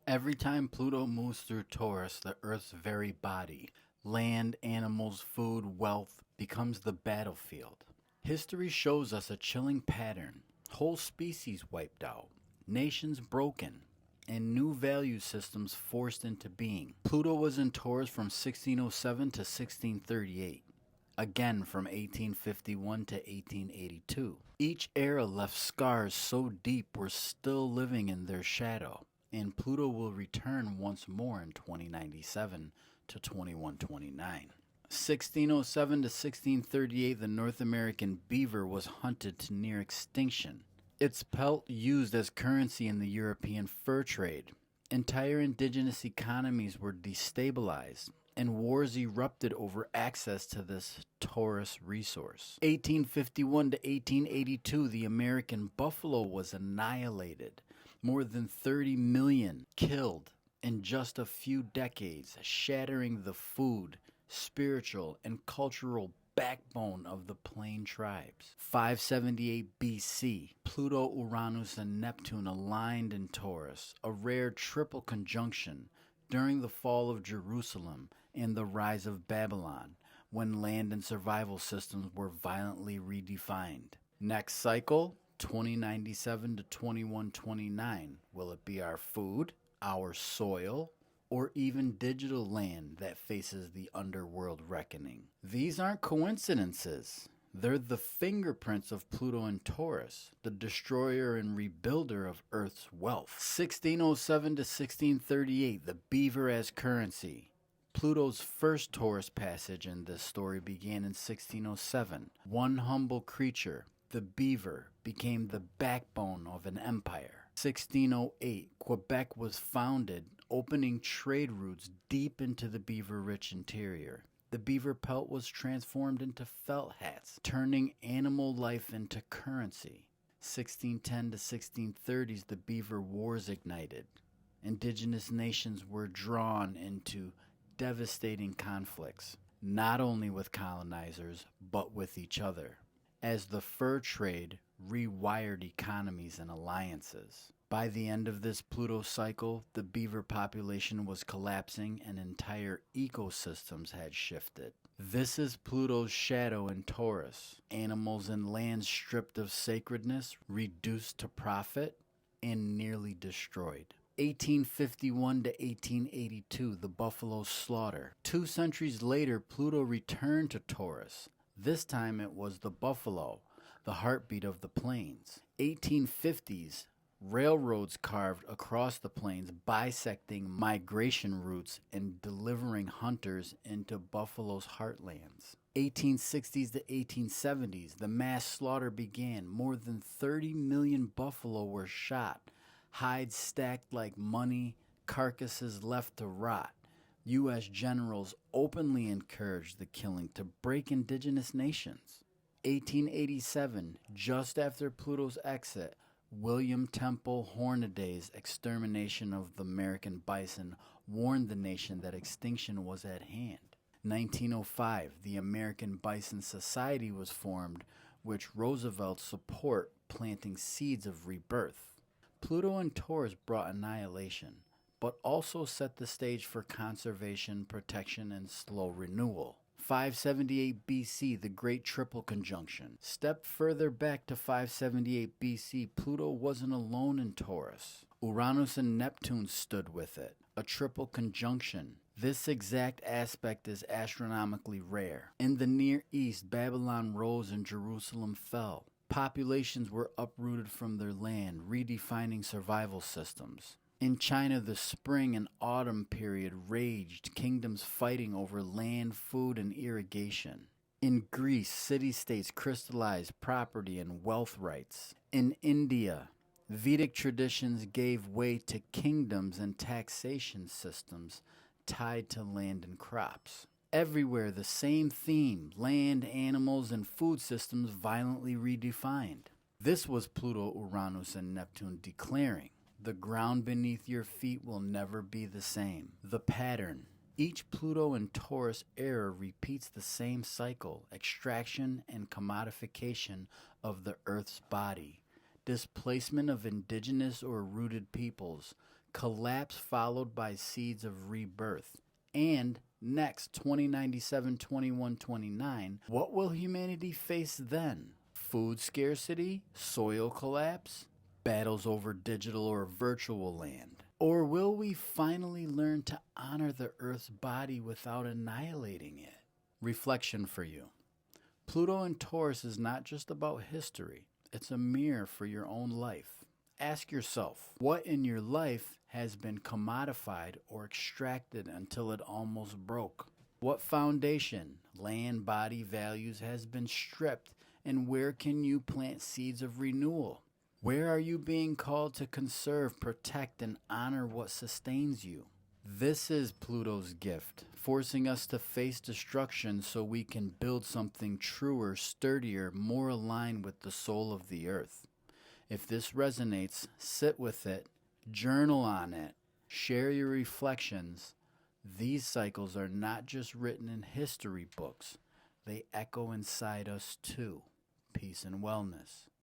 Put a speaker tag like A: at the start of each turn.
A: Every time Pluto moves through Taurus, the Earth's very body, land, animals, food, wealth, becomes the battlefield. History shows us a chilling pattern. Whole species wiped out, nations broken, and new value systems forced into being. Pluto was in Taurus from 1607 to 1638. Again from 1851 to 1882. Each era left scars so deep we're still living in their shadow, and Pluto will return once more in 2097 to 2129. 1607 to 1638, the North American beaver was hunted to near extinction. Its pelt used as currency in the European fur trade. Entire indigenous economies were destabilized, and wars erupted over access to this Taurus resource. 1851 to 1882, the American buffalo was annihilated. More than 30 million killed in just a few decades, shattering the food, spiritual, and cultural backbone of the plain tribes. 578 BC, Pluto, Uranus, and Neptune aligned in Taurus, a rare triple conjunction during the fall of Jerusalem and the rise of Babylon, when land and survival systems were violently redefined. Next cycle, 2097 to 2129. Will it be our food, our soil, or even digital land that faces the underworld reckoning? These aren't coincidences. They're the fingerprints of Pluto and Taurus, the destroyer and rebuilder of Earth's wealth. 1607 to 1638, the beaver as currency. Pluto's first Taurus passage in this story began in 1607. One humble creature, the beaver, became the backbone of an empire. 1608, Quebec was founded, opening trade routes deep into the beaver-rich interior. The beaver pelt was transformed into felt hats, turning animal life into currency. 1610 to 1630s, the beaver wars ignited. Indigenous nations were drawn into devastating conflicts, not only with colonizers, but with each other, as the fur trade rewired economies and alliances. By the end of this Pluto cycle, the beaver population was collapsing and entire ecosystems had shifted. This is Pluto's shadow in Taurus. Animals and land stripped of sacredness, reduced to profit, and nearly destroyed. 1851 to 1882, the buffalo slaughter. 2 centuries later, Pluto returned to Taurus. This time it was the buffalo, the heartbeat of the plains. 1850s, railroads carved across the plains, bisecting migration routes and delivering hunters into buffalo's heartlands. 1860s to 1870s, the mass slaughter began. More than 30 million buffalo were shot, hides stacked like money, carcasses left to rot. U.S. generals openly encouraged the killing to break indigenous nations. 1887, just after Pluto's exit, William Temple Hornaday's extermination of the American bison warned the nation that extinction was at hand. 1905, the American Bison Society was formed, which Roosevelt support, planting seeds of rebirth. Pluto and Taurus brought annihilation, but also set the stage for conservation, protection, and slow renewal. 578 BC, the Great Triple Conjunction. Step further back to 578 BC, Pluto wasn't alone in Taurus. Uranus and Neptune stood with it, a triple conjunction. This exact aspect is astronomically rare. In the Near East, Babylon rose and Jerusalem fell. Populations were uprooted from their land, redefining survival systems. In China, the spring and autumn period raged, kingdoms fighting over land, food, and irrigation. In Greece, city-states crystallized property and wealth rights. In India, Vedic traditions gave way to kingdoms and taxation systems tied to land and crops. Everywhere, the same theme: land, animals, and food systems violently redefined. This was Pluto, Uranus, and Neptune declaring, the ground beneath your feet will never be the same. The pattern. Each Pluto and Taurus era repeats the same cycle: extraction and commodification of the Earth's body, displacement of indigenous or rooted peoples, collapse followed by seeds of rebirth. And next, 2097, 2129, what will humanity face then? Food scarcity? Soil collapse? Battles over digital or virtual land? Or will we finally learn to honor the Earth's body without annihilating it? Reflection for you. Pluto in Taurus is not just about history. It's a mirror for your own life. Ask yourself, what in your life has been commodified or extracted until it almost broke? What foundation, land, body, values has been stripped, and where can you plant seeds of renewal? Where are you being called to conserve, protect, and honor what sustains you? This is Pluto's gift, forcing us to face destruction so we can build something truer, sturdier, more aligned with the soul of the earth. If this resonates, sit with it, journal on it, share your reflections. These cycles are not just written in history books, they echo inside us too. Peace and wellness.